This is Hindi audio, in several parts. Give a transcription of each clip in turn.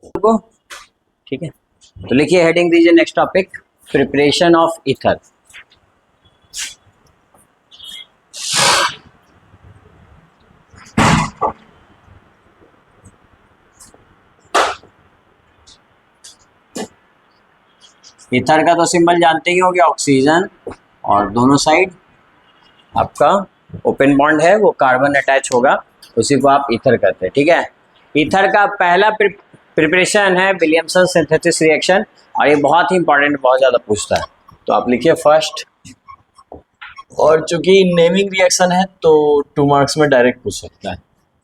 को ठीक है। तो लिखिए हेडिंग दीजिए next topic, preparation of ether. Ether का तो सिंबल जानते ही होंगे, ऑक्सीजन, और दोनों साइड आपका ओपन बॉन्ड है, वो कार्बन अटैच होगा, उसी को आप ईथर कहते हैं। ठीक है, ईथर का पहला प्रिपरेशन है विलियमसन सिंथेसिस रिएक्शन, और ये बहुत ही इंपॉर्टेंट, बहुत ज़्यादा पूछता है। तो आप लिखिए फर्स्ट, और चूंकि नेमिंग रिएक्शन है तो 2 मार्क्स में डायरेक्ट पूछ सकता है,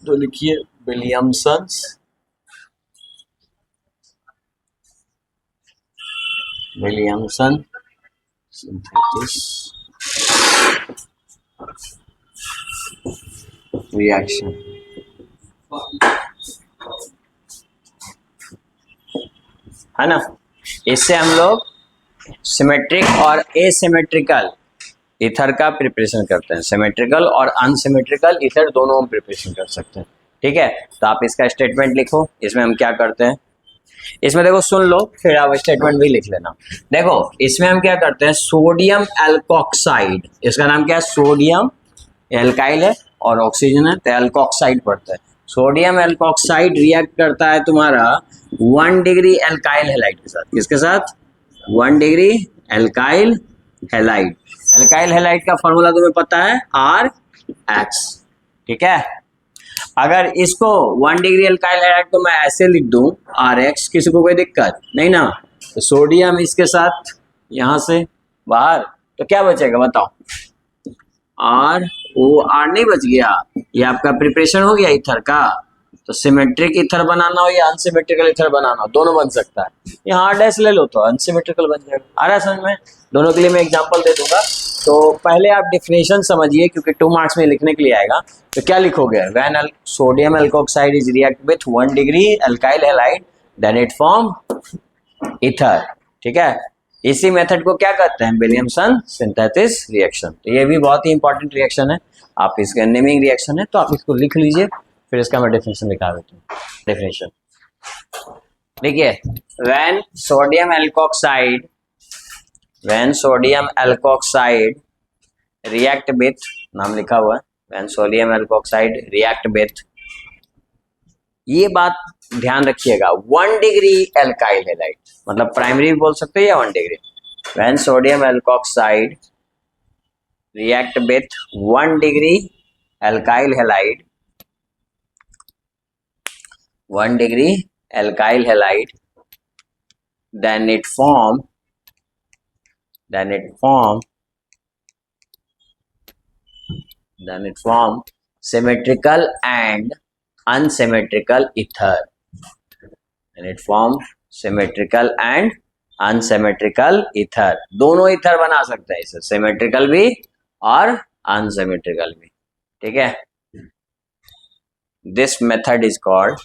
तो लिखिए विलियमसन सिंथेसिस रिएक्शन। है ना, इससे हम लोग सिमेट्रिक और एसिमेट्रिकल ईथर का प्रिपरेशन करते हैं। सिमेट्रिकल और अनसिमेट्रिकल ईथर दोनों हम प्रिपरेशन कर सकते हैं। ठीक है, तो आप इसका स्टेटमेंट लिखो, इसमें हम क्या करते हैं। इसमें देखो सुन लो, फिर आप स्टेटमेंट भी लिख लेना। देखो इसमें हम क्या करते हैं, सोडियम एल्कोक्साइड, इसका नाम क्या है, सोडियम, एल्काइल है और ऑक्सीजन है तो एल्कोक्साइड पड़ता है। सोडियम एल्कोक्साइड रिएक्ट करता है तुम्हारा 1 डिग्री एल्काइल हैलाइड के साथ। किसके साथ? 1 degree alkyl halide. Alkyl halide का फॉर्मूला तुम्हें पता है, RH। ठीक है, अगर इसको 1 डिग्री एल्काइल हैलाइड को मैं ऐसे लिख दूं RH, किसी को कोई दिक्कत नहीं ना। तो सोडियम इसके साथ यहां से बाहर, तो क्या बचेगा बताओ, ROR नहीं बच गया। ये आपका प्रिपरेशन हो गया ईथर का। तो सिमेट्रिक ईथर बनाना हो या अनसिमेट्रिकल ईथर बनाना हो, दोनों बन सकता है। यहाँ डैश ले लो तो अनसिमेट्रिकल बन जाएगा। आ रहा है समझ में? दोनों के लिए मैं एग्जांपल दे दूंगा। तो पहले आप डिफिनेशन समझिए, क्योंकि 2 मार्क्स में लिखने के लिए आएगा। तो क्या लिखोगे, when sodium alkoxide is react with 1 degree alkyl halide then it form ether. ठीक है, इसी मेथड को क्या कहते हैं, विलियमसन सिंथेसिस रिएक्शन। तो ये भी बहुत ही इंपॉर्टेंट रिएक्शन है, आप इसका नेमिंग रिएक्शन है, तो आप इसको लिख लीजिए, फिर इसका मैं डेफिनेशन दिखा देता हूँ। डेफिनेशन देखिए, when sodium alkoxide react with, नाम लिखा हुआ है, when sodium alkoxide react with, ये बात ध्यान रखिएगा, 1 डिग्री एल्काइल हैलाइड, मतलब प्राइमरी भी बोल सकते हैं या 1 degree. When sodium alkoxide react with 1 degree alkyl halide, 1 degree alkyl halide, then it form symmetrical and unsymmetrical ether. And it form symmetrical and unsymmetrical ether. दोनों ईथर बना सकते हैं इसे, सिमेट्रिकल भी और अनसिमेट्रिकल भी। ठीक है, दिस मेथड इज कॉल्ड,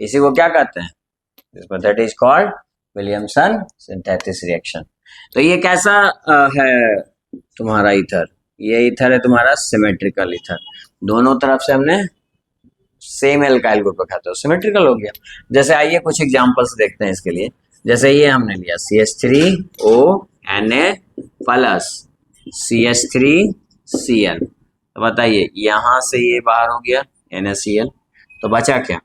इसी को क्या कहते हैं, this method is called Williamson synthesis reaction. तो ये कैसा है तुम्हारा ईथर, ये ईथर है तुम्हारा सिमेट्रिकल ईथर, दोनों तरफ से हमने सेम एल्काइल ग्रुप रखा था, सिमेट्रिकल हो गया। जैसे आइए कुछ एग्जांपल्स देखते हैं इसके लिए। जैसे ये हमने लिया CH3ONa प्लस CH3Cl, तो बताइए यहां से ये बाहर हो गया NaCl, तो बचा क्या,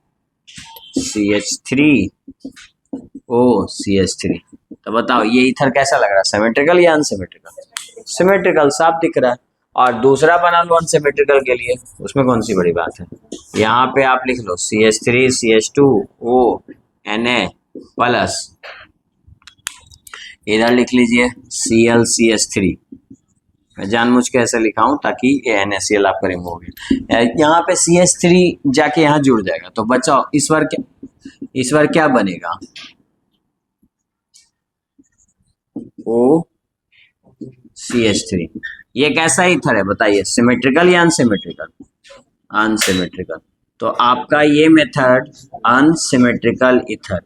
CH3OCH3। तो बताओ ये ईथर कैसा लग रहा है, सिमेट्रिकल या अनसिमेट्रिकल? सिमेट्रिकल, साफ दिख रहा है। और दूसरा बना लो अनसिमेट्रिकल के लिए, उसमें कौन सी बड़ी बात है। यहाँ पे आप लिख लो CH3CH2ONa प्लस, इधर लिख लीजिए ClCH3। मैं जानबूझ के ऐसे लिखा हूं ताकि ये NaCl आपका रिमूव हो गया। यहाँ पे CH3 जाके यहाँ जुड़ जाएगा, तो बचाओ इस बार क्या बनेगा, OCH3। ये कैसा ईथर है बताइए, सिमेट्रिकल या अनसिमेट्रिकल? अनसिमेट्रिकल। तो आपका ये मेथड अनसिमेट्रिकल ईथर।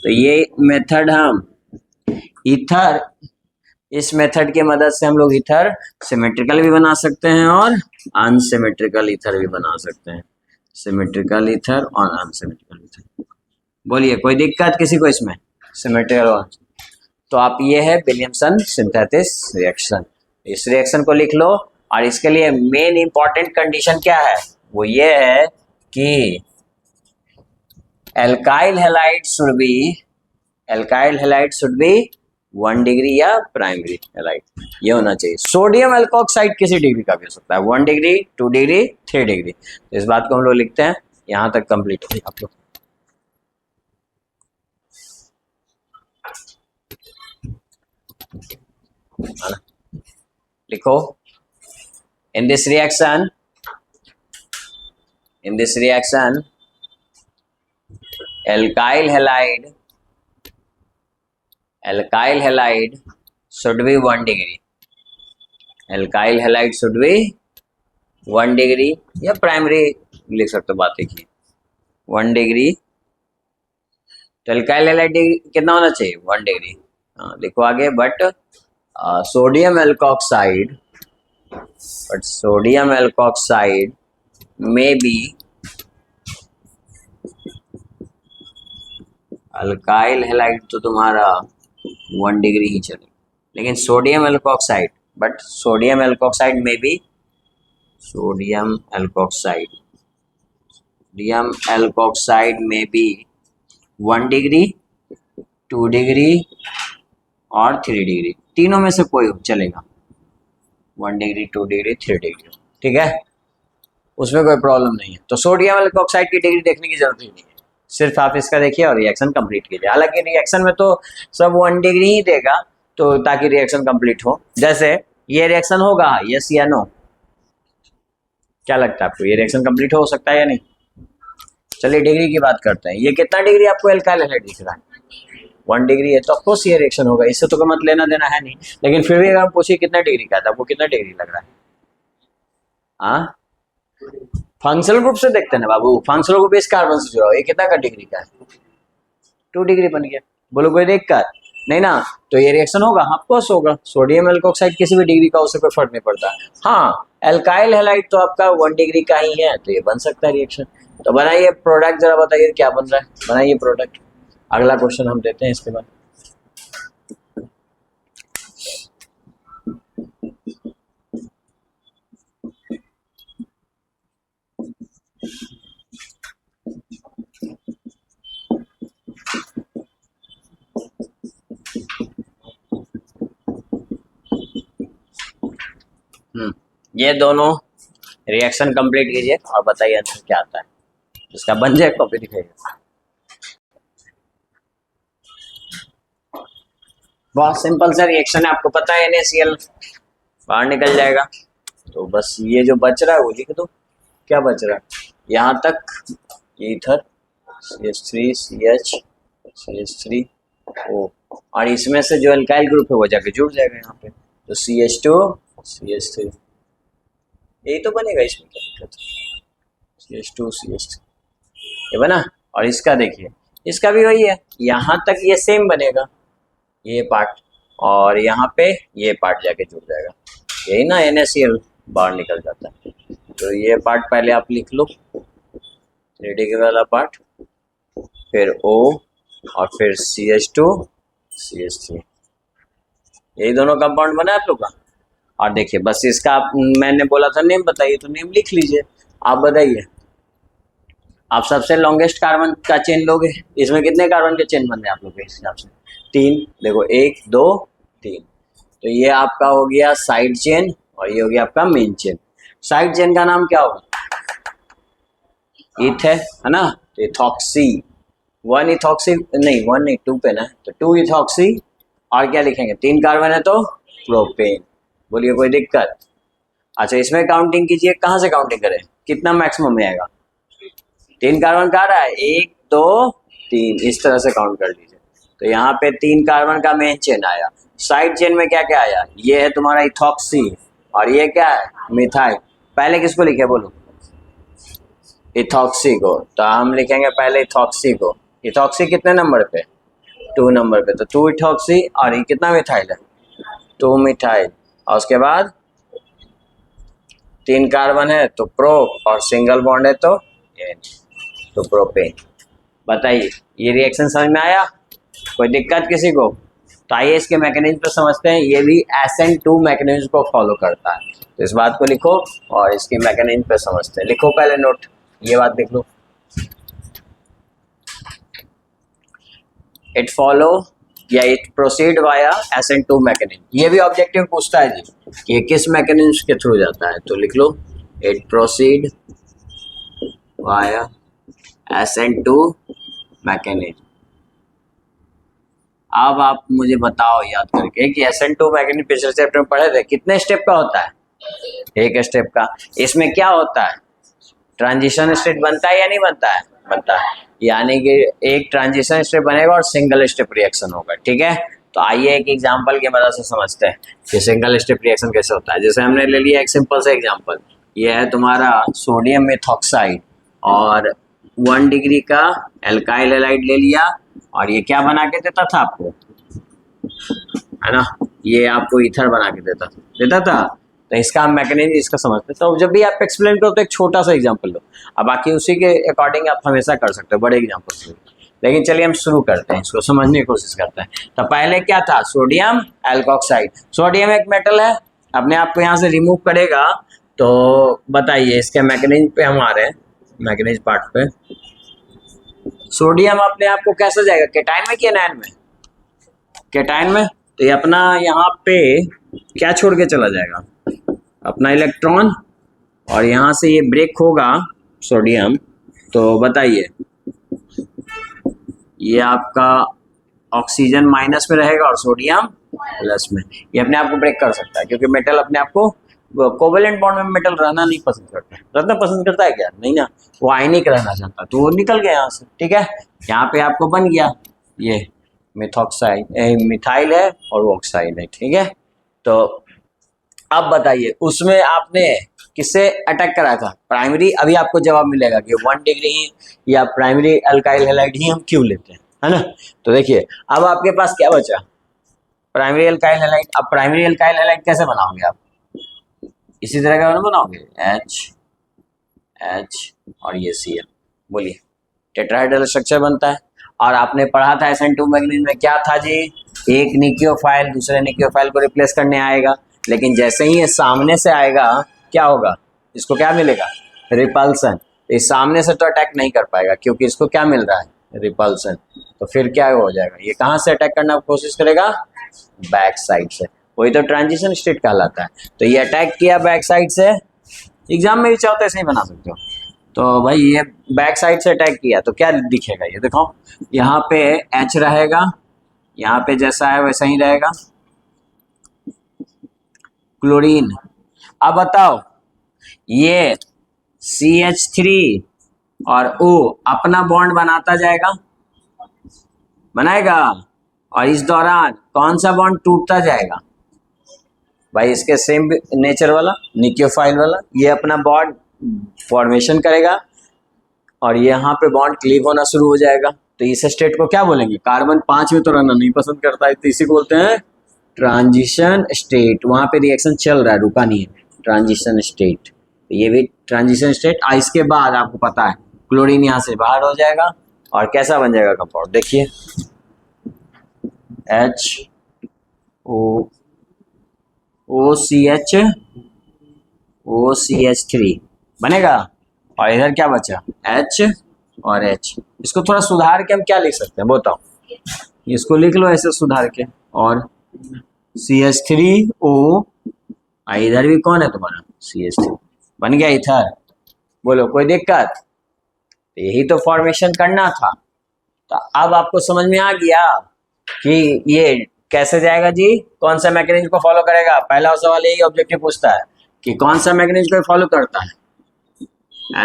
तो ये मेथड हम ईथर, इस मेथड की मदद से हम लोग ईथर सिमेट्रिकल भी बना सकते हैं और अनसिमेट्रिकल ईथर भी बना सकते हैं। सिमेट्रिकल ईथर और अनसिमेट्रिकल ईथर। बोलिए कोई दिक्कत किसी को इसमें सिमेट्रिकल। तो आप ये है विलियमसन सिंथेसिस रिएक्शन, इस रिएक्शन को लिख लो। और इसके लिए मेन इंपॉर्टेंट कंडीशन क्या है, वो ये है कि alkyl halide should be 1 degree या प्राइमरी हैलाइड, ये होना चाहिए। सोडियम एल्कोक्साइड किसी डिग्री का भी हो सकता है, 1 डिग्री, 2 डिग्री, 3 डिग्री। इस बात को हम लोग लिखते हैं, यहां तक कंप्लीट हो आप लोग। लिखो in this reaction alkyl halide should be 1 degree, alkyl halide should be 1 degree या प्राइमरी लिख सकते हो, बात देखिए 1 डिग्री। तो alkyl halide कितना होना चाहिए, 1 डिग्री। लिखो आगे, बट सोडियम एल्कोक्साइड में बी अल्काइल हैलाइड तो तुम्हारा 1 डिग्री ही चलेगा, लेकिन सोडियम एल्कोक्साइड में भी 1 डिग्री, 2 डिग्री और 3 डिग्री, तीनों में से कोई चलेगा, 1 डिग्री, 2 डिग्री, 3 डिग्री, ठीक है, उसमें कोई प्रॉब्लम नहीं है। तो सोडियम एल्कोक्साइड की डिग्री देखने की जरूरत ही नहीं है, सिर्फ आप इसका देखिए और रिएक्शन कंप्लीट कीजिए। हालांकि रिएक्शन में तो सब 1 डिग्री ही देगा, तो ताकि रिएक्शन कंप्लीट हो। जैसे ये रिएक्शन होगा, यस या नो, क्या लगता है आपको, ये रिएक्शन कंप्लीट हो सकता है या नहीं? चलिए डिग्री की बात करते हैं। ये कितना डिग्री आपको एल्काइल हैलाइड दिख रहा है, 1 डिग्री है, तो ऑफकोर्स ये रिएक्शन होगा, इससे तो कोई मत लेना देना है नहीं। लेकिन फिर भी अगर हम पूछिए कितना डिग्री का था, वो कितना डिग्री लग रहा है? हाँ, फंक्शनल ग्रुप से देखते हैं ना बाबू, फंक्शनल ग्रुप इस कार्बन से जुड़ा हुआ, ये कितना का डिग्री का है, 2 डिग्री बन गया। बोलो कोई दिक्कत नहीं ना? तो ये रिएक्शन होगा, ऑफकोर्स होगा। सोडियम एल्कोक्साइड किसी भी डिग्री का, उससे कोई फर्क नहीं पड़ता। हाँ, एल्काइल हैलाइड तो आपका 1 डिग्री का ही है, तो ये बन सकता है रिएक्शन। तो बनाइए प्रोडक्ट, जरा बताइए क्या बन रहा है, बनाइए प्रोडक्ट। अगला क्वेश्चन हम देते हैं इसके बाद। ये दोनों रिएक्शन कंप्लीट कीजिए और बताइए आंसर क्या आता है। इसका बन जाए कॉपी दिखाइए। बहुत सिंपल सा रिएक्शन है, आपको पता है NaCl बाहर निकल जाएगा। तो बस ये जो बच रहा है वो लिख दो, क्या बच रहा है यहाँ तक, ईथर CH3 CH CH3O, और इसमें से जो एल्काइल ग्रुप है वो जाके जुड़ जाएगा यहाँ पे, तो CH2 CH3, यही तो बनेगा, इसमें क्या दिक्कत है, CH2 CH3 ये बना। और इसका देखिए, इसका भी वही है, यहाँ तक ये सेम बनेगा, ये पार्ट, और यहाँ पे ये पार्ट जाके जुड़ जाएगा, यही ना NaCl बाहर निकल जाता है। तो ये पार्ट पहले आप लिख लो, 3 डिग्री वाला पार्ट, फिर O और फिर CH2 CH3, यही दोनों कंपाउंड बना आप लोग का। और देखिए बस इसका मैंने बोला था नेम बताइए, तो नेम लिख लीजिए। आप बताइए, आप सबसे लॉन्गेस्ट कार्बन का चेन लोगे, इसमें कितने कार्बन के चेन बन रहे हैं आप लोग के हिसाब से? 3, देखो 1 2 3, तो ये आपका हो गया साइड चेन और ये हो गया आपका मेन चेन। साइड चेन का नाम क्या होगा? इथ है ना, तो इथॉक्सी, 1 इथॉक्सी नहीं, 1 नहीं 2 पे ना, तो 2 इथॉक्सी, और क्या लिखेंगे, 3 कार्बन है तो प्रोपेन। बोलिए कोई दिक्कत? अच्छा इसमें काउंटिंग कीजिए, कहाँ से काउंटिंग करें, कितना मैक्सिमम में आएगा? 3 कार्बन का रहा है, 1 2 3, इस तरह से काउंट कर लीजिए। तो यहाँ पे 3 कार्बन का मेन चेन आया। साइड चेन में क्या क्या आया? ये है तुम्हारा इथॉक्सी, और ये क्या है, मिथाइल। पहले किसको लिखे बोलो? इथॉक्सी को, तो हम लिखेंगे पहले इथॉक्सी को। इथॉक्सी कितने नंबर पे? 2 नंबर पे, तो 2 इथॉक्सी, और ये कितना मिथाइल है? 2 मिथाइल, और उसके बाद 3 कार्बन है तो प्रो, और सिंगल बॉन्ड है तो एन, तो प्रोपेन। बताइए ये रिएक्शन समझ में आया, कोई दिक्कत किसी को? तो आइए इसके मैकेनिज्म पे समझते हैं। ये भी SN2 मैकेनिज्म को फॉलो करता है, तो इस बात को लिखो और इसके मैकेनिज्म पे समझते हैं। लिखो पहले नोट, ये बात देख लो। इट फॉलो या it proceed via SN2 mechanism. ये भी ऑब्जेक्टिव पूछता है जी कि ये किस मैकेनिज्म के थ्रू जाता है, तो लिख लो it proceed via SN2 mechanism. अब आप मुझे बताओ याद करके कि SN2 मैकेनिज्म पिछले चैप्टर में पढ़े थे, कितने स्टेप का होता है? एक स्टेप का। इसमें क्या होता है, ट्रांजिशन स्टेट बनता है या नहीं बनता है? बनता है, यानी कि एक ट्रांजिशन स्टेप बनेगा और सिंगल स्टेप रिएक्शन होगा। ठीक है, तो आइए एक एग्जांपल की मदद से समझते हैं कि सिंगल स्टेप रिएक्शन कैसे होता है। जैसे हमने ले लिया एक सिंपल सा एग्जांपल, ये है तुम्हारा सोडियम मेथॉक्साइड और 1 डिग्री का एल्काइल हैलाइड ले लिया, और ये क्या बना के देता था आपको, है ना, ये आपको ईथर बना के देता था। तो इसका हम मैकेनिज्म इसका समझते हैं। तो जब भी आप एक्सप्लेन करो तो एक छोटा सा एग्जांपल लो, अब बाकी उसी के अकॉर्डिंग आप हमेशा कर सकते हो बड़े एग्जांपल से। लेकिन चलिए हम शुरू करते हैं, इसको समझने की कोशिश करते हैं। तो पहले क्या था, सोडियम एल्कोक्साइड। सोडियम एक मेटल है, अपने आप को यहाँ से रिमूव करेगा। तो बताइए इसके मैकेनिज्म पे हम आ रहे हैं, मैकेनिज्म पार्ट पे। सोडियम अपने आप को कैसे जाएगा, केटाइन में कि एनायन में? केटाइन में। तो ये अपना यहाँ पे क्या छोड़ के चला जाएगा, अपना इलेक्ट्रॉन, और यहाँ से ये ब्रेक होगा सोडियम। तो बताइए ये आपका ऑक्सीजन माइनस में रहेगा और सोडियम प्लस में। ये अपने आप को ब्रेक कर सकता है क्योंकि मेटल अपने आप को, कोवेलेंट बॉन्ड में मेटल रहना नहीं पसंद करता है। रहना पसंद करता है क्या? नहीं ना, वो आयनिक रहना चाहता, तो वो निकल गया यहाँ से। ठीक है, यहाँ पे आपको बन गया ये मिथॉक्साइड, मिथाइल है और वो ऑक्साइड है। ठीक है, तो अब बताइए उसमें आपने किससे अटैक करा था, प्राइमरी। अभी आपको जवाब मिलेगा कि 1 डिग्री या प्राइमरी अल्काइल हैलाइड ही हम क्यों लेते हैं, है ना। तो देखिए अब आपके पास क्या बचा, प्राइमरी अल्काइल हैलाइड। अब प्राइमरी अल्काइल हैलाइड कैसे बनाओगे आप, इसी तरह का बनाओगे, H और ये Cl। बोलिए टेट्राहेड्रल स्ट्रक्चर बनता है। और आपने पढ़ा था SN2 मैग्नीज में क्या था जी, एक न्यूक्लियोफाइल दूसरे न्यूक्लियोफाइल को रिप्लेस करने आएगा, लेकिन जैसे ही ये सामने से आएगा क्या होगा, इसको क्या मिलेगा, रिपल्सन। इस सामने से तो अटैक नहीं कर पाएगा क्योंकि इसको क्या मिल रहा है, रिपल्सन। तो फिर क्या हो जाएगा, ये कहाँ से अटैक करने की कोशिश करेगा, बैक साइड से। वही तो ट्रांजिशन स्टेट कहलाता है। तो ये अटैक किया बैक साइड से, एग्जाम में भी चाहो तो ऐसे ही बना सकते हो। तो भाई ये बैक साइड से अटैक किया तो क्या दिखेगा, ये देखो यहाँ पे H रहेगा, यहाँ पे जैसा है वैसा ही रहेगा, क्लोरीन। अब बताओ ये CH3 और O अपना बॉन्ड बनाता जाएगा, बनाएगा, और इस दौरान कौन सा बॉन्ड टूटता जाएगा भाई, इसके सेम नेचर वाला न्यूक्लियोफाइल वाला, ये अपना बॉन्ड फॉर्मेशन करेगा और यहाँ पे बॉन्ड क्लीव होना शुरू हो जाएगा। तो इस स्टेट को क्या बोलेंगे, कार्बन 5 में तो रहना नहीं पसंद करता है, तो इसी को बोलते हैं ट्रांजिशन स्टेट। वहां पे रिएक्शन चल रहा है, रुका नहीं है, ट्रांजिशन स्टेट। ये भी ट्रांजिशन स्टेट। इसके बाद आपको पता है क्लोरीन यहाँ से बाहर हो जाएगा और कैसा बन जाएगा कंपाउंड, देखिए OCH3 बनेगा, और इधर क्या बचा, H और H। इसको थोड़ा सुधार के हम क्या लिख सकते हैं बताओ, इसको लिख लो ऐसे सुधार के, और CH3O, इधर भी कौन है तुम्हारा, CH3 बन गया इथर। बोलो कोई दिक्कत, यही तो फॉर्मेशन करना था। तो अब आपको समझ में आ गया कि ये कैसे जाएगा जी, कौन सा मैकेनिज्म को फॉलो करेगा। पहला सवाल यही ऑब्जेक्टिव पूछता है कि कौन सा मैकेनिज्म को फॉलो करता है,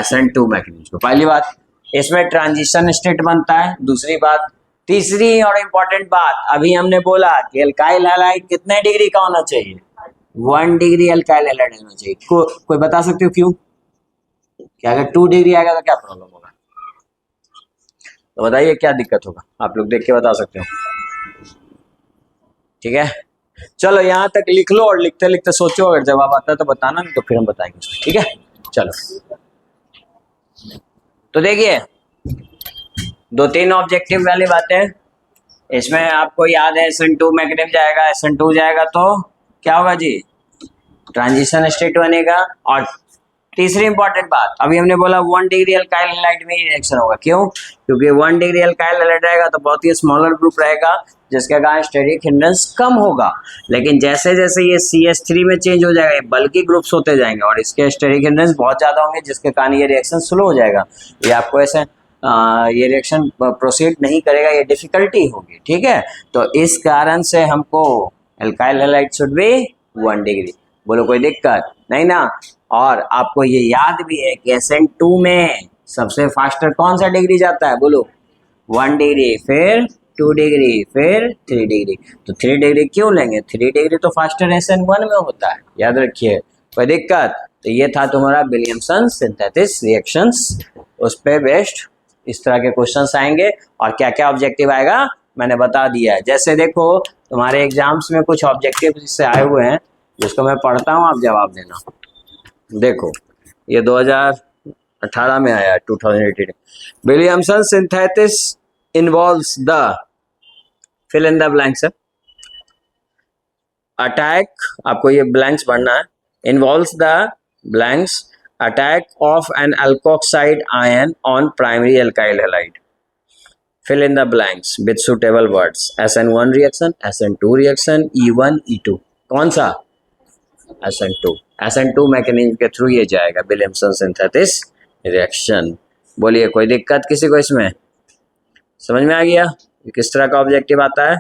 SN2 मैकेनिज्म। पहली बात, इसमें ट्रांजिशन स्टेट बनता है। दूसरी बात, तीसरी और इम्पोर्टेंट बात, अभी हमने बोला कि अल्काइल हैलाइड कितने डिग्री का होना चाहिए, 1 डिग्री अल्काइल हैलाइड होना चाहिए। कोई बता सकते हो क्यों, क्या अगर 2 डिग्री आएगा तो क्या प्रॉब्लम होगा, तो बताइए क्या दिक्कत होगा, आप लोग देख के बता सकते हो। ठीक है, चलो यहाँ तक लिख लो और लिखते लिखते सोचो, अगर जवाब आता है तो बताना, नहीं तो फिर हम बताएंगे उसको। ठीक है, चलो तो देखिए 2-3 ऑब्जेक्टिव वाली बातें। इसमें आपको याद है SN2 मैग्नेटिक जाएगा, SN2 जाएगा तो क्या होगा जी, ट्रांजिशन स्टेट बनेगा। और तीसरी इंपॉर्टेंट बात, अभी हमने बोला 1 डिग्री अल्काइल हैलाइड में रिएक्शन होगा, क्यों? क्योंकि 1 डिग्री अल्काइल हैलाइड रहेगा तो बहुत ही स्मॉलर ग्रुप रहेगा जिसके कारण स्टेरिक हिंड्रेंस कम होगा। लेकिन जैसे जैसे ये CH3 में चेंज हो जाएगा, ये बल्कि ग्रुप्स होते जाएंगे और इसके स्टेरिक हिंड्रेंस बहुत ज्यादा होंगे जिसके कारण ये रिएक्शन स्लो हो जाएगा। ये आपको ऐसे ये रिएक्शन प्रोसीड नहीं करेगा, ये डिफिकल्टी होगी, ठीक है। तो इस कारण से हमको alkyl halide should be 1 degree. बोलो कोई दिक्कत नहीं ना। और आपको ये याद भी है कि SN2 में सबसे फास्टर कौन सा डिग्री जाता है, बोलो 1 डिग्री, फिर 2 डिग्री, फिर 3 डिग्री। तो 3 डिग्री क्यों लेंगे, 3 डिग्री तो फास्टर SN1 में होता है, याद रखिए, कोई दिक्कत। तो ये था तुम्हारा विलियमसन सिंथेसिस रिएक्शंस, उस पे बेस्ड इस तरह के क्वेश्चंस आएंगे। और क्या क्या ऑब्जेक्टिव आएगा मैंने बता दिया है। जैसे देखो तुम्हारे एग्जाम्स में कुछ ऑब्जेक्टिव इससे आए हुए हैं जिसको मैं पढ़ता हूँ, आप जवाब देना। देखो ये 2018 में आया, 2018। Williamson synthesis involves the fill in the blanks attack, आपको ये ब्लैंक्स पढ़ना है। Involves the blanks attack of an alkoxide ion on primary alkyl halide. Fill in the blanks with suitable words. SN1 reaction, SN2 reaction, E1 E2। कौन सा? SN2 मैकेनिज्म के थ्रू ये जाएगा विलियमसन सिंथेसिस रिएक्शन। बोलिए कोई दिक्कत किसी को इसमें? समझ में आ गया ये किस तरह का ऑब्जेक्टिव आता है?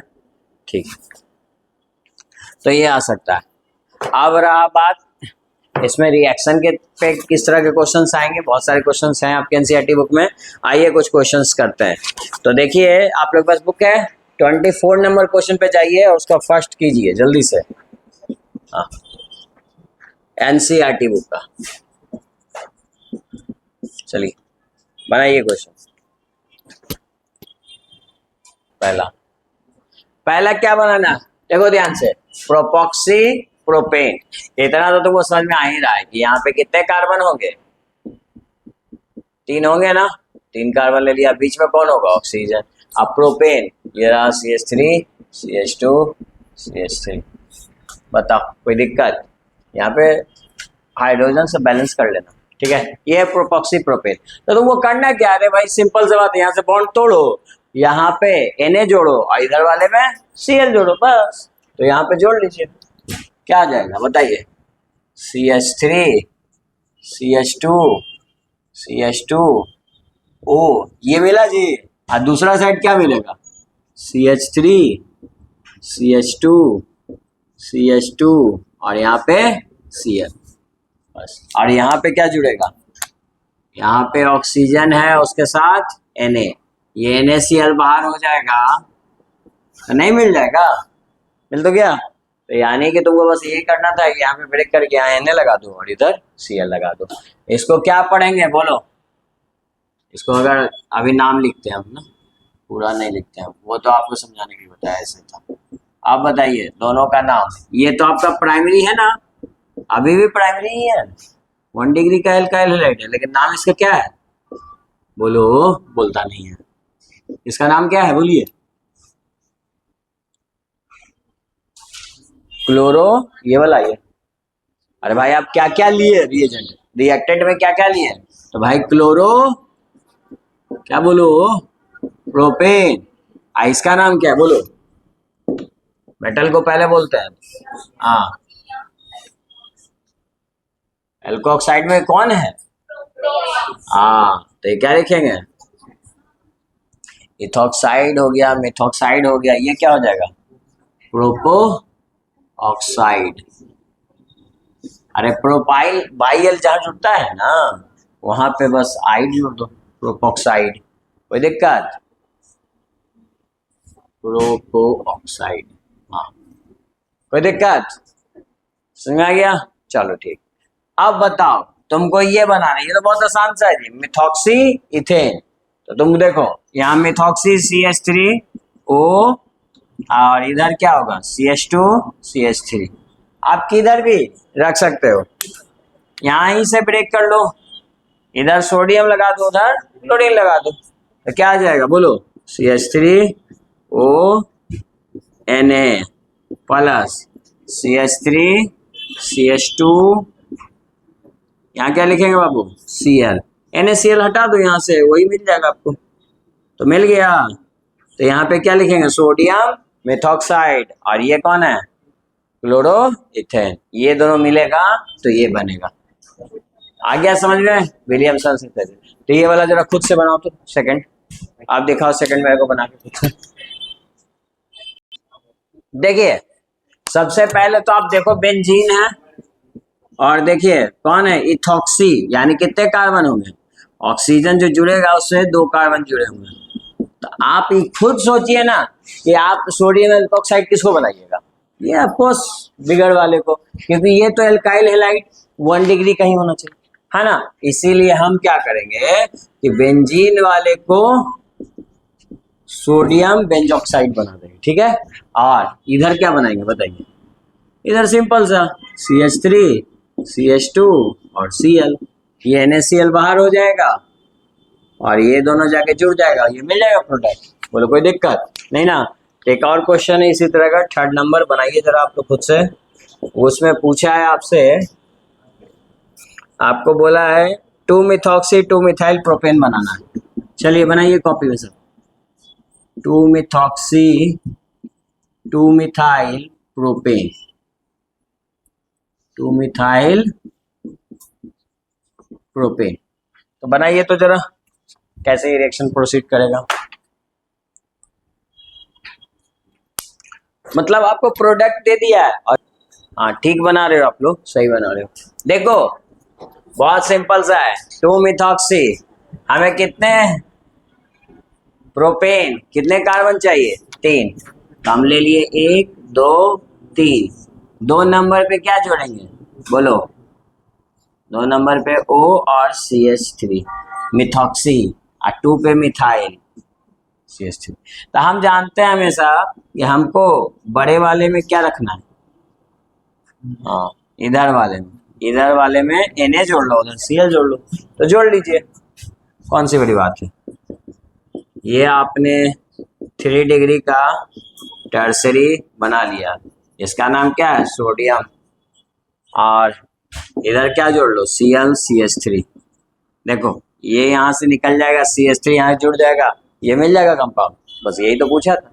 ठीक, तो ये आ सकता है। अब रहा बात इसमें रिएक्शन के पे किस तरह के क्वेश्चंस आएंगे। बहुत सारे क्वेश्चंस हैं आपके NCERT बुक में। आइए कुछ क्वेश्चंस करते हैं। तो देखिए आप लोग पास बुक है, 24 नंबर क्वेश्चन पे जाइए और उसका फर्स्ट कीजिए जल्दी से। हाँ, NCERT बुक का चलिए बनाइए क्वेश्चन। पहला क्या बनाना, देखो ध्यान से, प्रोपॉक्सी प्रोपेन। इतना तो तुमको समझ में आ ही रहा है कि यहाँ पे कितने कार्बन होंगे, 3 होंगे ना। 3 कार्बन ले लिया, बीच में कौन होगा, ऑक्सीजन। अब प्रोपेन, ये रहा CH3 CH2 CH3। बताओ कोई दिक्कत? यहाँ पे हाइड्रोजन से बैलेंस कर लेना, ठीक है। ये है प्रोपॉक्सी प्रोपेन। तो तुमको करना क्या है भाई, सिंपल सी बात है, यहाँ से बॉन्ड तोड़ो, यहाँ पे Na जोड़ो और इधर वाले में Cl जोड़ो, बस। तो यहाँ पे जोड़ लीजिए, क्या आ जाएगा बताइए, CH3 CH2 CH2 O, ये मिला जी। और दूसरा साइड क्या मिलेगा, CH3 CH2 CH2 और यहाँ पे Cl, बस। और यहाँ पे क्या जुड़ेगा, यहाँ पे ऑक्सीजन है उसके साथ Na, ये NaCl बाहर हो जाएगा तो नहीं मिल जाएगा, मिल तो गया। तो यानी कि तुमको बस ये करना था कि यहाँ पे ब्रेक करके यहाँ Na लगा दो और इधर Cl लगा दो। इसको क्या पढ़ेंगे बोलो, इसको अगर अभी नाम लिखते हैं हम ना, पूरा नहीं लिखते हैं, वो तो आपको समझाने के लिए बताया ऐसे था। आप बताइए दोनों का नाम। ये तो आपका प्राइमरी है ना, अभी भी प्राइमरी ही है, 1 डिग्री का अल्काइल हैलाइड है, लेकिन नाम इसका क्या है बोलो, बोलता नहीं है। इसका नाम क्या है बोलिए, क्लोरो, ये वाला ये। अरे भाई आप क्या क्या लिए रिएजेंट, रिएक्टेंट में क्या क्या लिए? तो भाई क्लोरो, क्या बोलो, प्रोपेन। इसका नाम क्या है बोलो, मेटल को पहले बोलते हैं, हाँ। एल्कोक्साइड में कौन है, हाँ, तो ये क्या लिखेंगे, इथॉक्साइड हो गया, मिथॉक्साइड हो गया, ये क्या हो जाएगा, प्रोपो ऑक्साइड। अरे प्रोपाइल बाइल जहां जुड़ता है ना वहां पे बस आइड जोड़ दो, प्रोपोक्साइड, कोई दिक्कत, प्रोपो ऑक्साइड, हाँ कोई दिक्कत, समझ में आ गया? चलो ठीक। अब बताओ तुमको ये बनाना है, ये तो बहुत आसान सा है जी, मिथॉक्सी इथेन। तो तुम देखो यहाँ मिथॉक्सी CH3O और इधर क्या होगा CH2 CH3। आप किधर भी रख सकते हो, यहाँ ही से ब्रेक कर लो, इधर सोडियम लगा दो, उधर क्लोरीन लगा दो, तो क्या आ जाएगा बोलो, CH3ONA प्लस CH3CH2, यहाँ क्या लिखेंगे बाबू, Cl। NaCl हटा दो यहाँ से, वही मिल जाएगा आपको, तो मिल गया। तो यहाँ पे क्या लिखेंगे, सोडियम मेथॉक्साइड, और ये कौन है, क्लोरोइथेन। ये दोनों मिलेगा तो ये बनेगा। आ गया समझ में, विलियमसन सिंथेसिस। तो ये वाला जरा खुद से बनाओ तो, सेकंड आप दिखाओ, सेकंड मेरे को बना के खुद से। देखिए सबसे पहले तो आप देखो बेंजीन है, और देखिए कौन है, इथॉक्सी, यानी कितने कार्बन होंगे, ऑक्सीजन जो जुड़ेगा उससे 2 कार्बन जुड़े होंगे। तो आप खुद सोचिए ना कि आप सोडियम एल्कोक्साइड किसको बनाइएगा, ये ऑफकोर्स बिगड़ वाले को, क्योंकि ये तो एल्काइल हैलाइड 1 डिग्री कहीं होना चाहिए, है ना। इसीलिए हम क्या करेंगे कि बेंजीन वाले को सोडियम बेंजोक्साइड बना देंगे, ठीक है। और इधर क्या बनाएंगे बताइए, इधर सिंपल सा CH3 CH2 और Cl, ये NaCl बाहर हो जाएगा और ये दोनों जाके जुड़ जाएगा, ये मिल जाएगा प्रोडक्ट। बोलो कोई दिक्कत नहीं ना। एक और क्वेश्चन है इसी तरह का, 3rd नंबर बनाइए जरा आप लोग खुद से। उसमें पूछा है आपसे, आपको बोला है 2-मिथॉक्सी 2-मिथाइल प्रोपेन बनाना है। चलिए बनाइए कॉपी में सब, 2-मिथॉक्सी 2-मिथाइल प्रोपेन, 2-मिथाइल प्रोपेन। तो बनाइए तो जरा, कैसे ये रिएक्शन प्रोसीड करेगा। मतलब आपको प्रोडक्ट दे दिया है, और हाँ ठीक बना रहे हो आप लोग, सही बना रहे हो। देखो बहुत सिंपल सा है, 2-मिथॉक्सी, हमें कितने प्रोपेन, कितने कार्बन चाहिए, 3, तो हम ले लिए 1 2 3। 2 नंबर पे क्या जोड़ेंगे बोलो, 2 नंबर पे O और CH3 मिथॉक्सी, और 2 पे मिथाइल CH3। तो हम जानते हैं हमेशा कि हमको बड़े वाले में क्या रखना है, हाँ इधर वाले में Na जोड़ लो, उधर Cl जोड़ लो, तो जोड़ लीजिए, कौन सी बड़ी बात है। ये आपने 3 डिग्री का टर्सरी बना लिया, इसका नाम क्या है, सोडियम, और इधर क्या जोड़ लो, Cl CH3। देखो ये यहाँ से निकल जाएगा, CH3 यहाँ जुड़ जाएगा, ये मिल जाएगा कंपाउंड। बस यही तो पूछा था,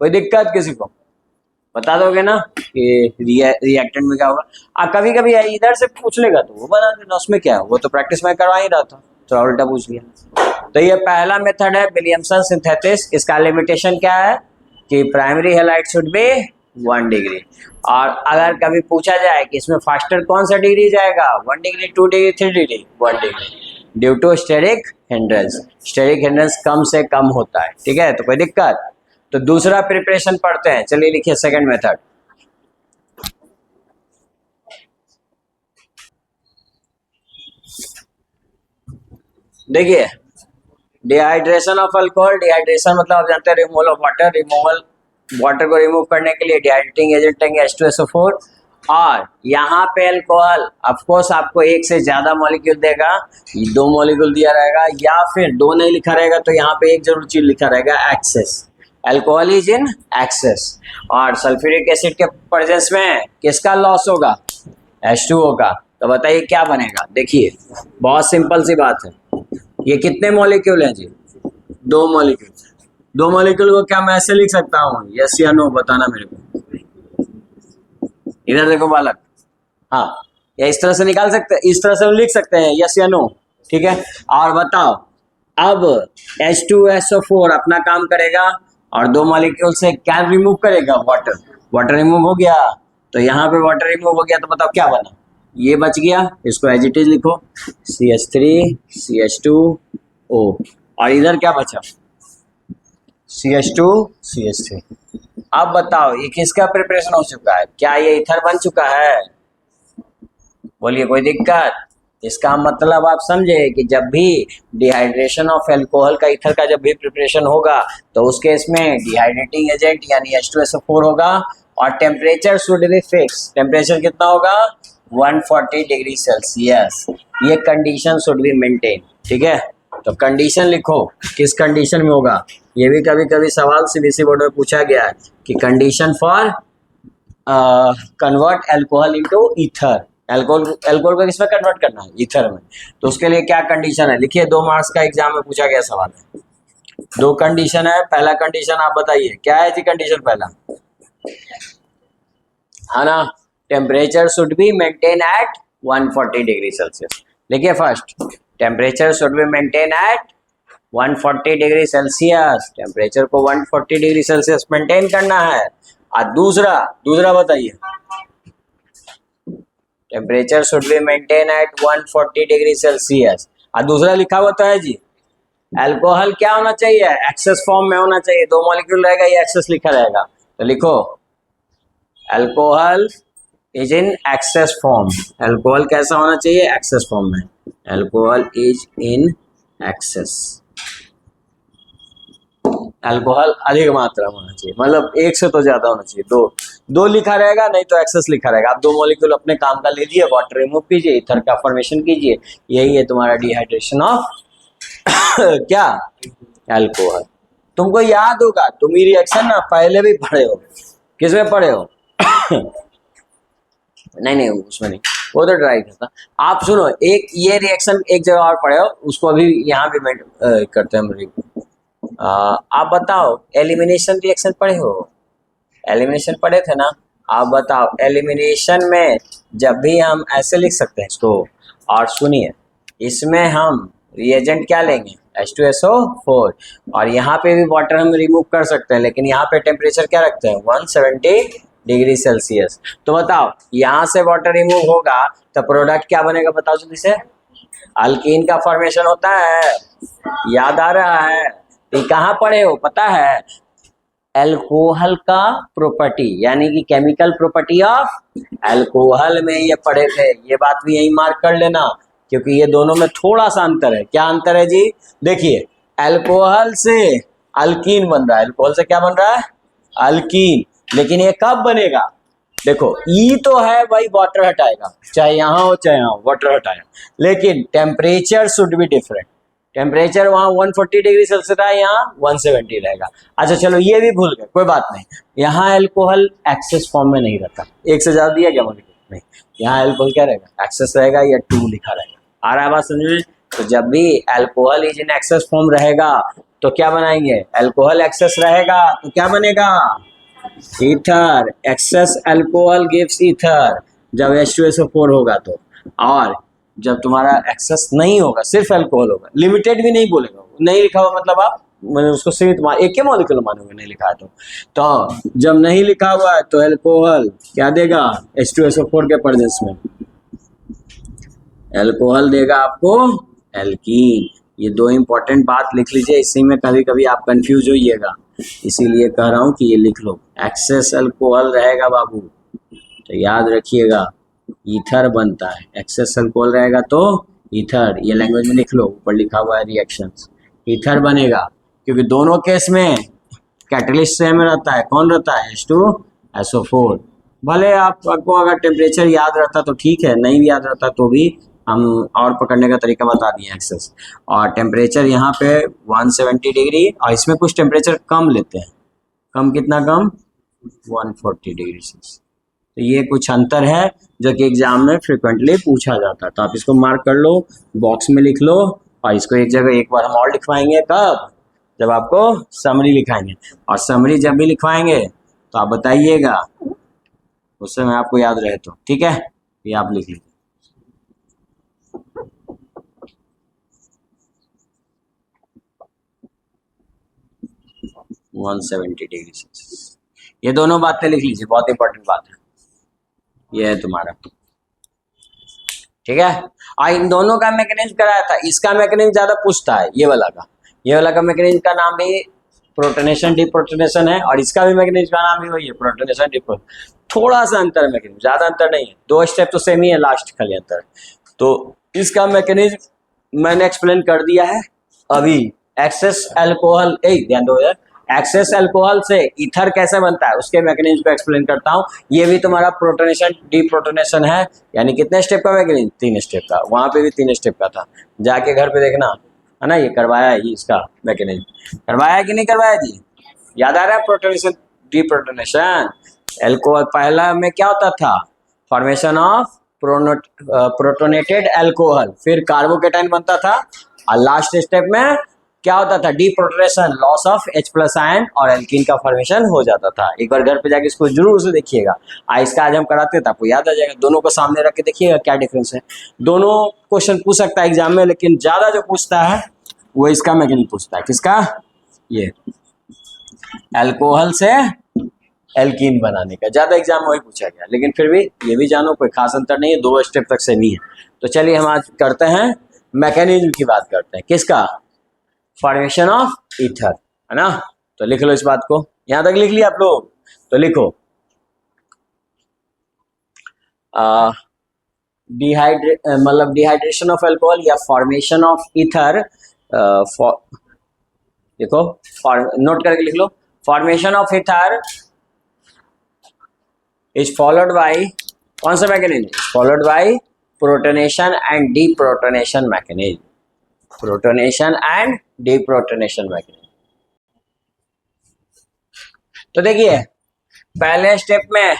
कोई दिक्कत किसी को, बता दोगे ना कि रिएक्टेंट में क्या होगा। कभी कभी इधर से पूछ लेगा तो वो बना देना, उसमें क्या है, वो तो प्रैक्टिस में करवा ही रहा था, तो उल्टा पूछ लिया। तो ये पहला मेथड है विलियमसन सिंथेसिस। इसका लिमिटेशन क्या है कि primary halide should be 1 degree, और अगर कभी पूछा जाए कि इसमें फास्टर कौन सा डिग्री जाएगा, 1 degree 2 degree 3 degree, 1 degree, due to steric hindrance. Steric hindrance कम से कम होता है, ठीक है, तो कोई दिक्कत। तो दूसरा प्रिपरेशन पढ़ते हैं, चलिए लिखिए सेकंड मेथड। देखिए डिहाइड्रेशन ऑफ अल्कोहल, डिहाइड्रेशन मतलब आप जानते हैं removal of water, removal water को रिमूव करने के लिए डिहाइड्रेटिंग एजेंट लेंगे H2SO4, और यहाँ पे अल्कोहल ऑफ कोर्स आपको 1 से ज्यादा मॉलिक्यूल देगा, 2 मॉलिक्यूल दिया रहेगा, या फिर 2 नहीं लिखा रहेगा तो यहाँ पे एक जरूर चीज लिखा रहेगा, excess, alcohol is in excess. और सल्फ्यूरिक एसिड के प्रेजेंस में किसका लॉस होगा, H2O का। तो बताइए क्या बनेगा, देखिए बहुत सिंपल सी बात है, ये कितने मॉलिक्यूल हैं जी, 2 मॉलिक्यूल। 2 मॉलिक्यूल को क्या मैं ऐसे लिख सकता हूँ, यस या नो बताना मेरे को। इधर देखो बालक, हाँ या इस तरह से निकाल सकते हैं, इस तरह से लिख सकते हैं यस या नो, ठीक है। और बताओ अब H2SO4 अपना काम करेगा और 2 मॉलिक्यूल से क्या रिमूव करेगा, वाटर, वाटर रिमूव हो गया, तो यहाँ पे वाटर रिमूव हो गया, तो बताओ क्या बना, ये बच गया, इसको एज इट इज लिखो, CH3 CH2O, और इधर क्या बचा, CH2 CH3। अब बताओ ये किसका प्रिपरेशन हो चुका है, क्या ये इथर बन चुका है, बोलिए कोई दिक्कत। इसका मतलब आप समझे कि जब भी डिहाइड्रेशन ऑफ अल्कोहल का इथर का जब भी प्रिपरेशन होगा तो उस केस में डिहाइड्रेटिंग एजेंट यानी H2SO4 होगा, और temperature should B fix, temperature कितना होगा, 140 डिग्री सेल्सियस, ये कंडीशन शुड बी मेंटेन, ठीक है। तो कंडीशन लिखो, किस कंडीशन में होगा। ये भी कभी कभी सवाल सीबीएसई बोर्ड में पूछा गया है कि condition for convert alcohol into ether. Alcohol को किसमें कन्वर्ट करना है, ईथर में। तो उसके लिए क्या कंडीशन है, लिखिए 2 मार्क्स का एग्जाम में पूछा गया सवाल है। 2 कंडीशन है। पहला कंडीशन आप बताइए क्या है जी। कंडीशन पहला है ना, temperature should be maintain at 140 degree Celsius. लिखिए first, temperature should be maintain at 140 degree Celsius. Temperature को 140 डिग्री सेल्सियस मेंटेन करना है। और दूसरा बताइए, temperature should be maintain at 140 degree Celsius. और दूसरा लिखा हुआ तो है जी, अल्कोहल क्या होना चाहिए, एक्सेस फॉर्म में होना चाहिए। 2 मॉलिक्यूल रहेगा, ये एक्सेस लिखा रहेगा। तो लिखो alcohol is in access form. Alcohol कैसा होना चाहिए, एक्सेस फॉर्म में। Alcohol is in access. Alcohol अधिक मात्रा में होना चाहिए, मतलब 1 से तो ज्यादा होना चाहिए। 2 लिखा रहेगा, नहीं तो एक्सेस लिखा रहेगा। आप 2 मॉलिक्यूल अपने काम का ले लिए, वाटर रिमूव कीजिए, ईथर का फॉर्मेशन कीजिए। यही है तुम्हारा डिहाइड्रेशन ऑफ क्या, अल्कोहल। तुमको याद होगा, तुम ये रिएक्शन ना पहले भी पढ़े हो। किसमें पढ़े हो नहीं उसमें नहीं, वो तो ड्राई था। आप सुनो, एक ये रिएक्शन एक जगह और पढ़े हो, उसको अभी यहाँ भी करते हैं। आप बताओ, एलिमिनेशन रिएक्शन पढ़े हो, एलिमिनेशन पढ़े थे ना। आप बताओ, एलिमिनेशन में जब भी हम ऐसे लिख सकते हैं इसको, और सुनिए, इसमें हम रिएजेंट क्या लेंगे, H2SO4, और यहाँ पे भी वाटर हम रिमूव कर सकते हैं, लेकिन यहाँ पे टेम्परेचर क्या रखते हैं, 170 डिग्री सेल्सियस। तो बताओ, यहाँ से वाटर रिमूव होगा तो प्रोडक्ट क्या बनेगा, बताओ जल्दी से। अल्कीन का फॉर्मेशन होता है, याद आ रहा है। ये कहाँ पढ़े हो, पता है, अल्कोहल का प्रॉपर्टी, यानी कि केमिकल प्रॉपर्टी ऑफ अल्कोहल में ये पढ़े थे। ये बात भी यही मार्क कर लेना, क्योंकि ये दोनों में थोड़ा सा अंतर है। क्या अंतर है जी, देखिए, अल्कोहल से अल्कीन बन रहा है, अल्कोहल से क्या बन रहा है, अल्कीन। लेकिन ये कब बनेगा, देखो, ई तो है भाई, वाटर हटाएगा, चाहे यहाँ हो चाहे यहाँ, वाटर हटाएगा। लेकिन temperature should be different. Temperature वहाँ 140 डिग्री सेल्सियस है, यहाँ 170 रहेगा। अच्छा चलो, ये भी भूल गए, कोई बात नहीं। यहाँ अल्कोहल एक्सेस फॉर्म में नहीं रहता। 1 से ज्यादा दिया क्या मॉलिक्यूल, नहीं। यहाँ अल्कोहल क्या रहेगा, एक्सेस रहेगा, या 2 लिखा रहेगा। आ रहा है बात समझ में। तो जब भी alcohol is in access form रहेगा तो क्या बनाएंगे, अल्कोहल एक्सेस रहेगा तो क्या बनेगा, ether. Excess alcohol gives ether जब H2SO4 होगा तो। और जब तुम्हारा एक्सेस नहीं होगा, सिर्फ अल्कोहल होगा, लिमिटेड भी नहीं बोलेगा, नहीं लिखा हुआ मतलब आप मैंने उसको सीमित एक के मॉलिक्यूल मानोगे, नहीं लिखा है तो जब नहीं लिखा हुआ है तो अल्कोहल क्या देगा, H2SO4 के प्रेजेंस में अल्कोहल देगा आपको एल्कीन। ये 2 इंपॉर्टेंट बात लिख लीजिए, इसी में कभी कभी आप कंफ्यूज होइएगा, इसीलिए कह रहा हूँ कि ये लिख लो। एक्सेस अल्कोहल रहेगा बाबू तो याद रखिएगा, ईथर बनता है। एक्सेस अल्कोहल रहेगा तो ईथर, ये लैंग्वेज में लिख लो, ऊपर लिखा हुआ है रिएक्शंस, ईथर बनेगा। क्योंकि दोनों केस में कैटलिस्ट सेम रहता है, कौन रहता है, H2SO4। भले आपको अगर टेम्परेचर याद रहता तो ठीक है, नहीं भी याद रहता तो भी हम और पकड़ने का तरीका बता दिए एक्सेस। और टेम्परेचर यहाँ पे 170 डिग्री, और इसमें कुछ टेम्परेचर कम लेते हैं, कम कितना कम, 140 डिग्री सेल्सियस। तो ये कुछ अंतर है जो कि एग्जाम में फ्रिक्वेंटली पूछा जाता है। तो आप इसको मार्क कर लो, बॉक्स में लिख लो, और इसको एक जगह एक बार हम और लिखवाएंगे, कब, जब आपको समरी लिखाएंगे। और समरी जब भी लिखवाएंगे तो आप बताइएगा, उस समय आपको याद रहे तो, ठीक है। ये आप लिख लीजिए। डिग्री सेल्सियस, ये दोनों बातें लिख लीजिए, बहुत इंपॉर्टेंट बात है। ये है तुम्हारा, ठीक है। और इन दोनों का मैकेनिज्म कराया था, इसका मैकेनिज्म ज्यादा पूछता है, ये वाला का मैकेनिज्म का नाम भी प्रोटोनेशन डिप्रोटोनेशन है, और इसका भी मैकेनिज्म का नाम भी वही है, प्रोटोनेशन डिप्रोटोनेशन। थोड़ा सा अंतर है मैकेनिज्म, ज्यादा अंतर नहीं है, 2 स्टेप तो सेम ही है, लास्ट खाली अंतर। तो इसका मैकेनिज्म मैंने एक्सप्लेन कर दिया है अभी। एक्सेस अल्कोहल, ध्यान दो यार, एक्सेस अल्कोहल से ईथर कैसे बनता है उसके मैकेनिज्म को एक्सप्लेन करता हूँ। ये भी तुम्हारा प्रोटोनेशन डिप्रोटोनेशन है, यानी कितने स्टेप का मैकेनिज्म, 3 स्टेप का। वहां पे भी 3 स्टेप का था, जाके घर पे देखना, है ना, ये करवाया है, ये इसका मैकेनिज्म करवाया कि नहीं करवाया जी, याद आ रहा है, प्रोटोनेशन डीप्रोटोनेशन। एल्कोहल पहला में क्या होता था, फॉर्मेशन ऑफ प्रोटोनेटेड अल्कोहल, फिर कार्बोकेटाइन बनता था, और लास्ट स्टेप में क्या होता था, deprotonation, loss of H+ ion और एल्कीन का फॉर्मेशन हो जाता था। एक बार घर पे जाके इसको जरूर से देखिएगा, इसका आज हम कराते थे, आपको याद आ जाएगा। दोनों को सामने रख के देखिएगा क्या डिफरेंस है। दोनों क्वेश्चन पूछ सकता है एग्जाम में, लेकिन ज्यादा जो पूछता है वो इसका मैकेनिज्म पूछता है। किसका, ये अल्कोहल से एल्कीन बनाने का ज्यादा एग्जाम में वही पूछा गया, लेकिन फिर भी ये भी जानो कोई खास अंतर नहीं है, 2 स्टेप तक से नहीं है। तो चलिए हम आज करते हैं मैकेनिज्म की बात करते हैं, किसका, फॉर्मेशन ऑफ ईथर, है ना। तो लिख लो इस बात को, यहां तक लिख लिया आप लोग, तो लिखो मतलब डिहाइड्रेशन ऑफ अल्कोहल या फॉर्मेशन ऑफ ईथर, देखो नोट करके लिख लो, formation of ether is followed by कौन सा mechanism, followed by protonation and deprotonation mechanism, protonation and deprotonation mechanism. तो देखिए पहले स्टेप में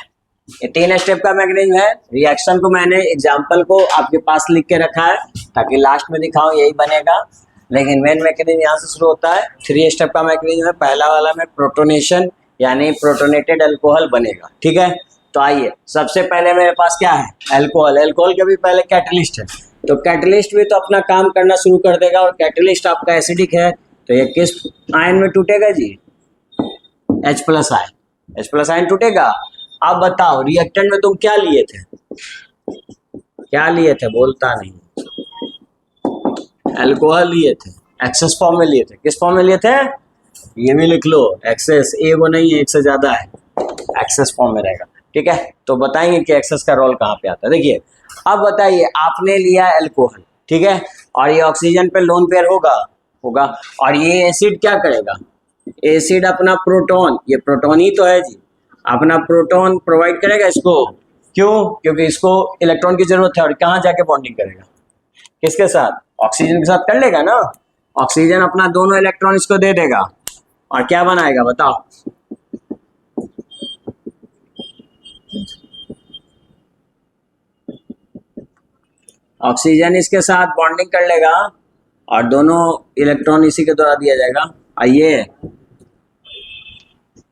ये 3 स्टेप का मैकेनिज्म है। रिएक्शन को मैंने एग्जांपल को आपके पास लिख के रखा है ताकि लास्ट में दिखाऊं यही बनेगा, लेकिन मेन मैकेनिज्म यहाँ से शुरू होता है। 3 स्टेप का मैकेनिज्म है। पहला वाला में प्रोटोनेशन यानी प्रोटोनेटेड अल्कोहल बनेगा, ठीक है। तो आइए सबसे पहले मेरे पास क्या है, अल्कोहल। अल्कोहल के भी पहले कैटलिस्ट है, तो कैटलिस्ट भी तो अपना काम करना शुरू कर देगा, और कैटलिस्ट आपका एसिडिक है, तो ये किस आयन में टूटेगा जी, H+ आयन, H+ आयन टूटेगा। अब बताओ रिएक्टेंट में तुम क्या लिए थे, क्या लिए थे, बोलता नहीं, अल्कोहल लिए थे, एक्सेस फॉर्म में लिए थे। किस फॉर्म में लिए थे, ये भी लिख लो, एक्सेस, एगो नहीं है, एक से ज्यादा है, एक्सेस फॉर्म में रहेगा, ठीक है। तो बताएंगे कि एक्सेस का रोल कहाँ पे आता है। देखिए अब बताइए, आपने लिया अल्कोहल, ठीक है, और ये ऑक्सीजन पे लोन पेयर होगा, और ये एसिड क्या करेगा, एसिड अपना प्रोटॉन, ये प्रोटॉन ही तो है जी, अपना प्रोटॉन प्रोवाइड करेगा इसको। क्यों, क्योंकि इसको इलेक्ट्रॉन की जरूरत है, और कहाँ जाके बॉन्डिंग करेगा, किसके साथ, ऑक्सीजन के साथ कर लेगा ना। ऑक्सीजन अपना दोनों इलेक्ट्रॉन इसको दे देगा, और क्या बनाएगा बताओ, ऑक्सीजन इसके साथ बॉन्डिंग कर लेगा, और दोनों इलेक्ट्रॉन इसी के द्वारा दिया जाएगा। आइए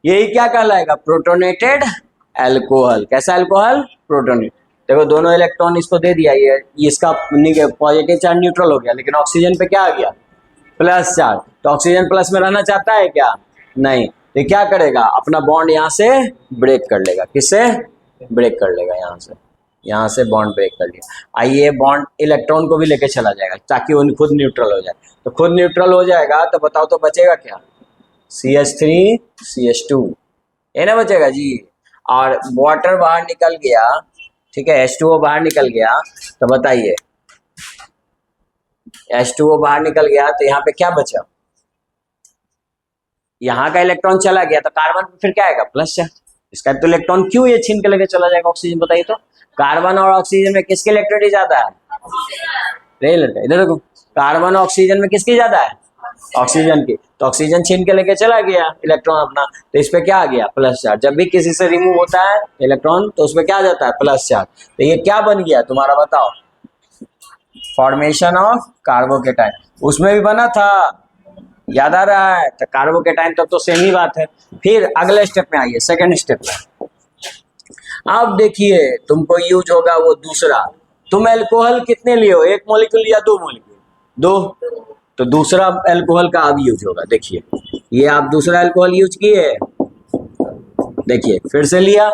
यही क्या कहलाएगा, प्रोटोनेटेड अल्कोहल। कैसा अल्कोहल, प्रोटोनेट। देखो दोनों इलेक्ट्रॉन इसको दे दिया, ये इसका पॉजिटिव चार्ज न्यूट्रल हो गया, लेकिन ऑक्सीजन पे क्या आ गया, प्लस चार्ज। तो ऑक्सीजन प्लस में रहना चाहता है क्या, नहीं, ये क्या करेगा, अपना बॉन्ड यहाँ से ब्रेक कर लेगा। किससे ब्रेक कर लेगा, यहाँ से बॉन्ड ब्रेक कर लिया। आइए बॉन्ड इलेक्ट्रॉन को भी लेके चला जाएगा ताकि वो खुद न्यूट्रल हो जाए। तो खुद न्यूट्रल हो जाएगा तो बताओ तो बचेगा क्या, CH3 CH2, ये ना बचेगा जी। और वाटर बाहर निकल गया, ठीक है, H2O बाहर निकल गया, तो बताइए H2O बाहर निकल गया तो यहाँ पे क्या बचा, यहाँ का इलेक्ट्रॉन चला गया, तो कार्बन पे फिर क्या आएगा, प्लस चार्ज। इसका तो इलेक्ट्रॉन क्यों ये छीन के लेके चला जाएगा ऑक्सीजन, बताइए तो। कार्बन और ऑक्सीजन में किसकी इलेक्ट्रिसिटी ज्यादा है, इधर देखो, कार्बन और ऑक्सीजन में किसकी ज्यादा है, ऑक्सीजन की। तो ऑक्सीजन छीन के लेके चला गया इलेक्ट्रॉन अपना, तो इस पे क्या आ गया, प्लस चार्ज। जब भी किसी से रिमूव होता है इलेक्ट्रॉन तो उसमें क्या आ जाता है, प्लस चार्ज। तो ये क्या बन गया तुम्हारा, बताओ, फॉर्मेशन ऑफ कार्बोकेटाइन। उसमें भी बना था, याद आ रहा है, तो कार्बोकेटाइन तब तो सेम ही बात है। फिर अगले स्टेप में आइए, सेकंड स्टेप में। अब देखिए तुमको यूज होगा वो दूसरा, तुम अल्कोहल कितने लिए हो, 1 मॉलिक्यूल या 2 मॉलिक्यूल, 2, तो दूसरा अल्कोहल का अब यूज होगा। देखिए ये आप दूसरा अल्कोहल यूज किए, देखिए फिर से लिया।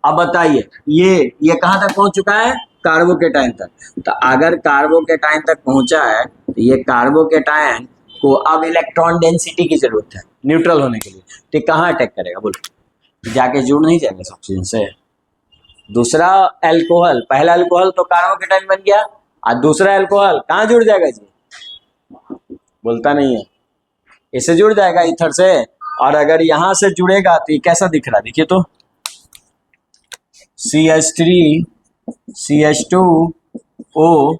अब बताइए ये कहाँ तक पहुंच चुका है, कार्बोकेटाइन तक। तो अगर कार्बोकेटाइन तक पहुंचा है तो ये कार्बोकेटाइन को अब इलेक्ट्रॉन डेंसिटी की जरूरत है न्यूट्रल होने के लिए। तो कहाँ अटैक करेगा, बोलो, जाके जुड़ नहीं जाएगा ऑक्सीजन से। दूसरा अल्कोहल, पहला अल्कोहल तो कार्बोकेटाइन बन गया, और दूसरा अल्कोहल कहाँ जुड़ जाएगा जी, बोलता नहीं है, इससे जुड़ जाएगा ईथर से। और अगर यहां से जुड़ेगा तो ये कैसा दिख रहा है, देखिए तो, CH3 CH2O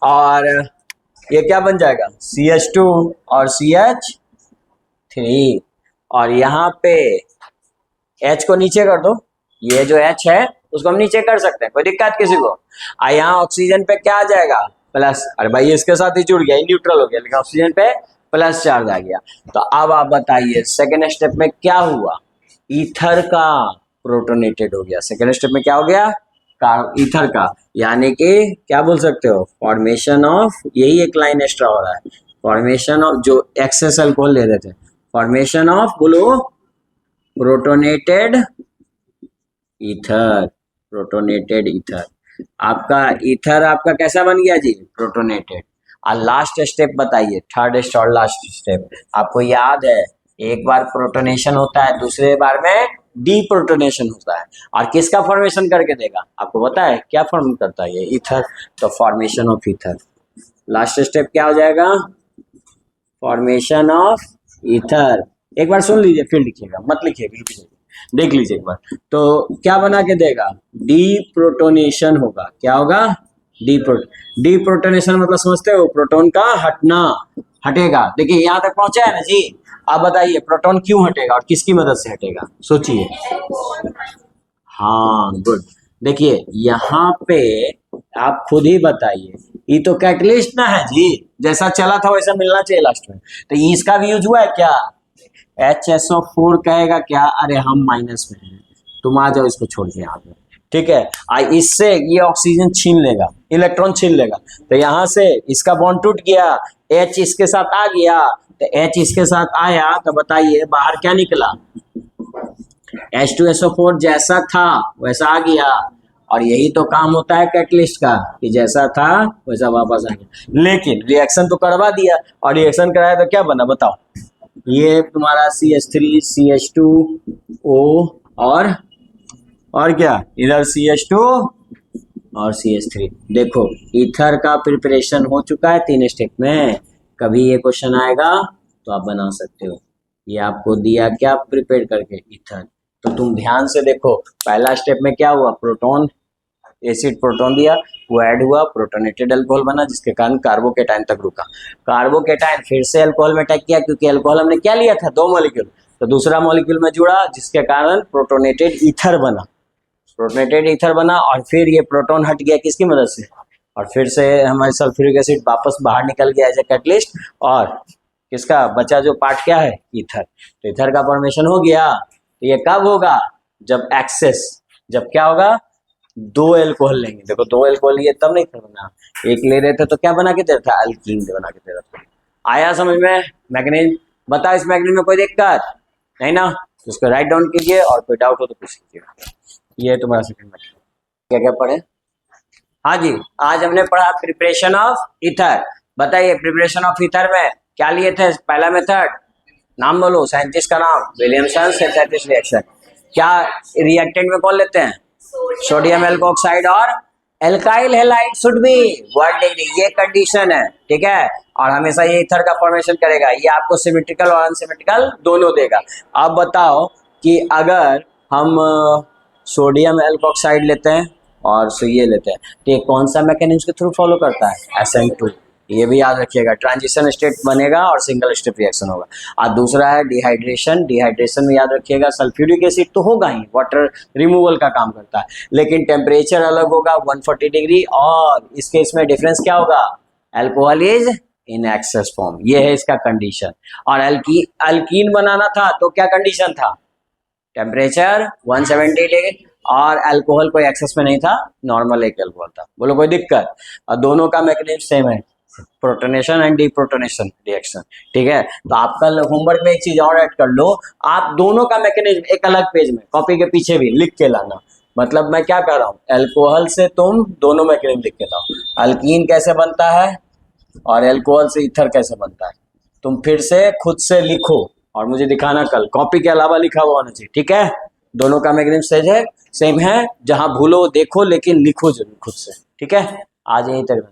और ये क्या बन जाएगा CH2 और CH3, और यहाँ पे H को नीचे कर दो, ये जो H है उसको हम नीचे कर सकते हैं, कोई दिक्कत किसी को। यहाँ ऑक्सीजन पे क्या आ जाएगा प्लस, अरे भाई इसके साथ ही जुड़ गया, न्यूट्रल हो गया, लेकिन ऑक्सीजन पे प्लस चार्ज आ गया। तो अब आप बताइए सेकेंड स्टेप में क्या हुआ, ईथर का प्रोटोनेटेड हो गया। सेकेंड स्टेप में क्या हो गया, ईथर का, यानी कि क्या बोल सकते हो, फॉर्मेशन ऑफ, यही एक लाइन एक्स्ट्रा हो रहा है, फॉर्मेशन ऑफ, जो एक्सेस अल्कोहल ले रहे थे, फॉर्मेशन ऑफ बोलो प्रोटोनेटेड ईथर, प्रोटोनेटेड ईथर। आपका ईथर आपका कैसा बन गया जी, प्रोटोनेटेड। और लास्ट स्टेप बताइए, थर्ड स्टेप और लास्ट स्टेप, आपको याद है एक बार प्रोटोनेशन होता है, दूसरे बार में डीप्रोटोनेशन होता है, और किसका फॉर्मेशन करके देगा आपको पता है, क्या फॉर्म करता है ये, ईथर। तो formation of ether, last step क्या हो जाएगा, फॉर्मेशन ऑफ ईथर। एक बार सुन लीजिए फिर लिखिएगा, मत लिखिएगा, रुक जाइए, देख लीजिए एक बार। तो क्या बना के देगा, डीप्रोटोनेशन होगा, क्या होगा, डीप्रोटोनेशन मतलब समझते हो, प्रोटॉन का हटना, हटेगा। देखिए यहाँ तक पहुंचा है ना जी, आप बताइए प्रोटॉन क्यों हटेगा और किसकी मदद से हटेगा, सोचिए। हाँ गुड, देखिए यहाँ पे आप खुद ही बताइए, ये तो कैटलिस्ट ना है जी, जैसा चला था वैसा मिलना चाहिए लास्ट में, तो इसका भी यूज हुआ है क्या, HSO4 कहेगा क्या, अरे हम माइनस में हैं, तुम आ जाओ इसको छोड़ के यहाँ पे, ठीक है। इससे ये ऑक्सीजन छीन लेगा, इलेक्ट्रॉन छीन लेगा, तो यहाँ से इसका बॉन्ड टूट गया, H इसके साथ आ गया, तो H इसके साथ आया, तो बताइए बाहर क्या निकला, H2SO4 जैसा था वैसा आ गया। और यही तो काम होता है कैटलिस्ट का, कि जैसा था वैसा वापस आ गया। लेकिन रिएक्शन तो करवा दिया, और रिएक्शन कराया तो क्या बना बताओ, ये तुम्हारा CH3 CH2O और क्या, इधर CH2 और CH3। देखो ईथर का प्रिपरेशन हो चुका है 3 स्टेप में। कभी ये क्वेश्चन आएगा तो आप बना सकते हो, ये आपको दिया क्या प्रिपेयर करके ईथर। तो तुम ध्यान से देखो, पहला स्टेप में क्या हुआ, प्रोटॉन, एसिड प्रोटॉन दिया, वो ऐड हुआ, प्रोटोनेटेड अल्कोहल बना, जिसके कारण कार्बोकेटाइन तक रुका। कार्बोकेटाइन फिर से अल्कोहल में अटैक किया, क्योंकि अल्कोहल हमने क्या लिया था, 2 मॉलिक्यूल, तो दूसरा मॉलिक्यूल में जुड़ा, जिसके कारण प्रोटोनेटेड ईथर बना, प्रोटोनेटेड ईथर बना। और फिर ये प्रोटॉन हट गया किसकी मदद से, और फिर से हमारे सल्फ्यूरिक एसिड वापस बाहर निकल गया एज ए कैटलिस्ट, और किसका बचा जो पार्ट क्या है, ईथर। तो ईथर का फॉर्मेशन हो गया। तो ये कब होगा, जब एक्सेस, जब क्या होगा, 2 अल्कोहल लेंगे। देखो 2 अल्कोहल लिए तब नहीं बना, एक ले रहे थे तो क्या बना के दे रहा था, अल्कीन बना के दे रहा था। आया समझ में मैग्नीज, बता इस मैग्नीज में कोई दिक्कत नहीं ना, तो उसको राइट डाउन कीजिए, और कोई डाउट हो तो पूछ लीजिएगा। ये तुम्हारा सेकंड मैग्नीज। क्या क्या पढ़े, हाँ जी, आज हमने पढ़ा प्रिपरेशन ऑफ ईथर। बताइए प्रिपरेशन ऑफ ईथर में क्या लिए थे, पहला मेथड नाम बोलो, साइंटिस्ट का नाम, विलियमसन सिंथेसिस रिएक्शन। क्या रिएक्टेंट में कौन लेते हैं, सोडियम एल्कोक्साइड और alkyl halide should be 1 degree, ये कंडीशन है, ठीक है। और हमेशा ये ईथर का फॉर्मेशन करेगा, ये आपको सिमेट्रिकल और अनसिमेट्रिकल दोनों देगा। अब बताओ कि अगर हम सोडियम एल्कोक्साइड लेते हैं और ये लेते हैं, तो ये कौन सा मैकेनिज्म के थ्रू फॉलो करता है, SN2। ये भी याद रखिएगा, ट्रांजिशन स्टेट बनेगा और सिंगल स्टेप रिएक्शन होगा। और दूसरा है डिहाइड्रेशन, डिहाइड्रेशन में याद रखिएगा सल्फ्यूरिक एसिड तो होगा ही, वाटर रिमूवल का काम करता है, लेकिन टेम्परेचर अलग होगा 140 डिग्री, और इसके इसमें डिफरेंस क्या होगा, alcohol is in access form, ये है इसका कंडीशन। और अल्कीन बनाना था तो क्या कंडीशन था, टेम्परेचर 170 डिग्री, और अल्कोहल कोई एक्सेस में नहीं था, नॉर्मल एक अल्कोहल था। बोलो कोई दिक्कत, और दोनों का मैकेनिज्म सेम है, प्रोटोनेशन एंड डीप्रोटोनेशन रिएक्शन, ठीक है। तो आपका होमवर्क में एक चीज और ऐड कर लो, आप दोनों का मैकेनिज्म एक अलग पेज में कॉपी के पीछे भी लिख के लाना। मतलब मैं क्या कर रहा हूँ, अल्कोहल से तुम दोनों मैकेनिज्म लिख के लाओ, अल्कीन कैसे बनता है और अल्कोहल से ईथर कैसे बनता है, तुम फिर से खुद से लिखो और मुझे दिखाना कल, कॉपी के अलावा लिखा हुआ होना चाहिए, ठीक है। दोनों का मैकेनिज्म सेम है, जहां भूलो देखो, लेकिन लिखो जरूर खुद से, ठीक है। आज यहीं तक।